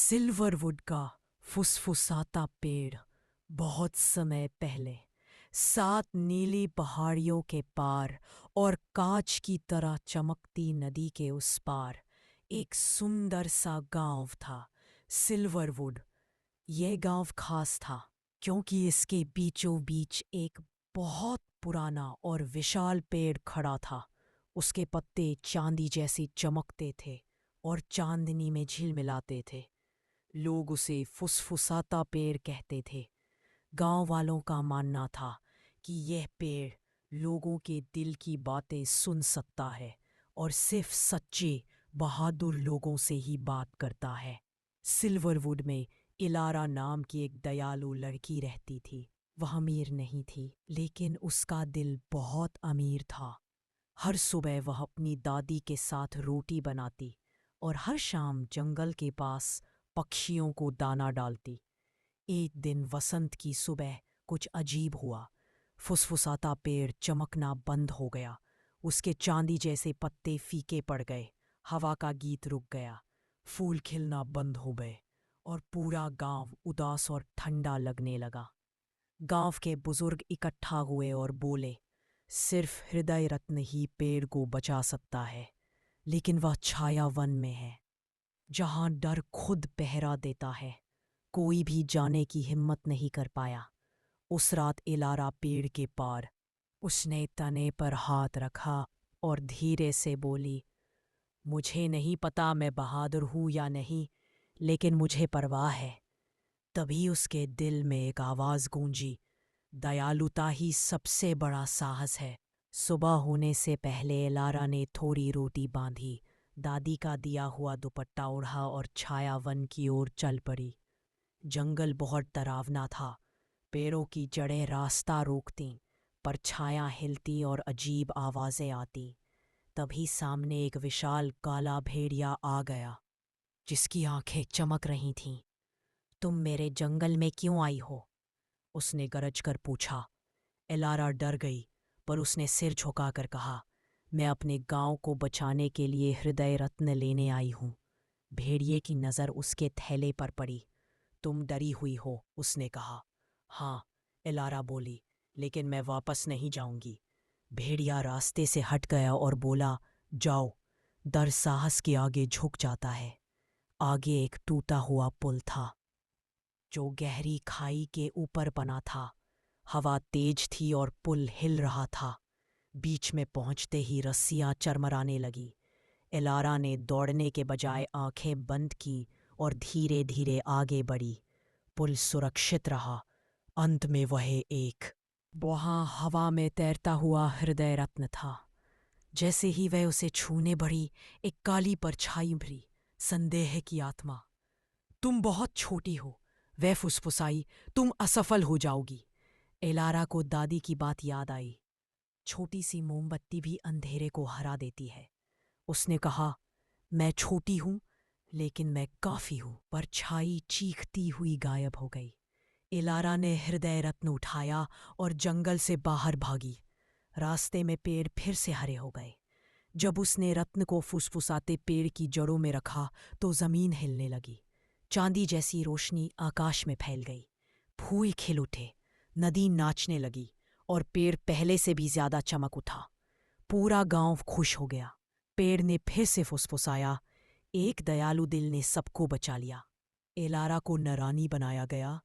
Silverwood का फुसफुसाता पेड़ बहुत समय पहले 7 नीली पहाड़ियों के पार और कांच की तरह चमकती नदी के उस पार एक सुंदर सा गांव था। सिल्वरवुड। यह गांव खास था क्योंकि इसके बीचों बीच एक बहुत पुराना और विशाल पेड़ खड़ा था। उसके पत्ते चांदी जैसे चमकते थे और चांदनी में झिलमिलाते थे। लोग उसे फुसफुसाता पेड़ कहते थे। गांव वालों का मानना था कि यह पेड़ लोगों के दिल की बातें सुन सकता है और सिर्फ सच्चे बहादुर लोगों से ही बात करता है। सिल्वरवुड में इलारा नाम की एक दयालु लड़की रहती थी। वह अमीर नहीं थी, लेकिन उसका दिल बहुत अमीर था। हर सुबह वह अपनी दादी के साथ रोटी बनाती और हर शाम जंगल के पास पक्षियों को दाना डालती। एक दिन वसंत की सुबह कुछ अजीब हुआ। फुसफुसाता पेड़ चमकना बंद हो गया। उसके चांदी जैसे पत्ते फीके पड़ गए। हवा का गीत रुक गया। फूल खिलना बंद हो गए और पूरा गांव उदास और ठंडा लगने लगा। गांव के बुजुर्ग इकट्ठा हुए और बोले, सिर्फ हृदय रत्न ही पेड़ को बचा सकता है, लेकिन वह छाया वन में है, जहां डर खुद पहरा देता है। कोई भी जाने की हिम्मत नहीं कर पाया। उस रात इलारा पेड़ के पार। उसने तने पर हाथ रखा और धीरे से बोली, मुझे नहीं पता मैं बहादुर हूं या नहीं, लेकिन मुझे परवाह है। तभी उसके दिल में एक आवाज गूंजी, दयालुता ही सबसे बड़ा साहस है। सुबह होने से पहले इलारा ने थोड़ी रोटी बांधी, दादी का दिया हुआ दुपट्टा ओढ़ा और छाया वन की ओर चल पड़ी। जंगल बहुत डरावना था। पेड़ों की जड़ें रास्ता रोकतीं, पर छाया हिलती और अजीब आवाजें आती। तभी सामने एक विशाल काला भेड़िया आ गया, जिसकी आंखें चमक रही थीं। तुम मेरे जंगल में क्यों आई हो? उसने गरज कर पूछा। एलारा डर गई, पर उसने सिर झुकाकर कहा, मैं अपने गांव को बचाने के लिए हृदय रत्न लेने आई हूं। भेड़िए की नज़र उसके थैले पर पड़ी। तुम डरी हुई हो, उसने कहा। हाँ, एलारा बोली, लेकिन मैं वापस नहीं जाऊंगी। भेड़िया रास्ते से हट गया और बोला, जाओ। डर साहस के आगे झुक जाता है। आगे एक टूटा हुआ पुल था, जो गहरी खाई के ऊपर बना था। हवा तेज थी और पुल हिल रहा था। बीच में पहुंचते ही रस्सियां चरमराने लगी। एलारा ने दौड़ने के बजाय आंखें बंद की और धीरे धीरे आगे बढ़ी। पुल सुरक्षित रहा। अंत में वह एक वहां हवा में तैरता हुआ हृदय रत्न था। जैसे ही वह उसे छूने बढ़ी, एक काली परछाई उभरी, संदेह की आत्मा। तुम बहुत छोटी हो, वह फुसफुसाई, तुम असफल हो जाओगी। एलारा को दादी की बात याद आई, छोटी सी मोमबत्ती भी अंधेरे को हरा देती है। उसने कहा, मैं छोटी हूं, लेकिन मैं काफी हूं। परछाई चीखती हुई गायब हो गई। इलारा ने हृदय रत्न उठाया और जंगल से बाहर भागी। रास्ते में पेड़ फिर से हरे हो गए। जब उसने रत्न को फुसफुसाते पेड़ की जड़ों में रखा तो जमीन हिलने लगी। चांदी जैसी रोशनी आकाश में फैल गई। फूल खिल उठे, नदी नाचने लगी और पेड़ पहले से भी ज्यादा चमक उठा। पूरा गांव खुश हो गया। पेड़ ने फिर से फुसफुसाया, एक दयालु दिल ने सबको बचा लिया। एलारा को न रानी बनाया गया,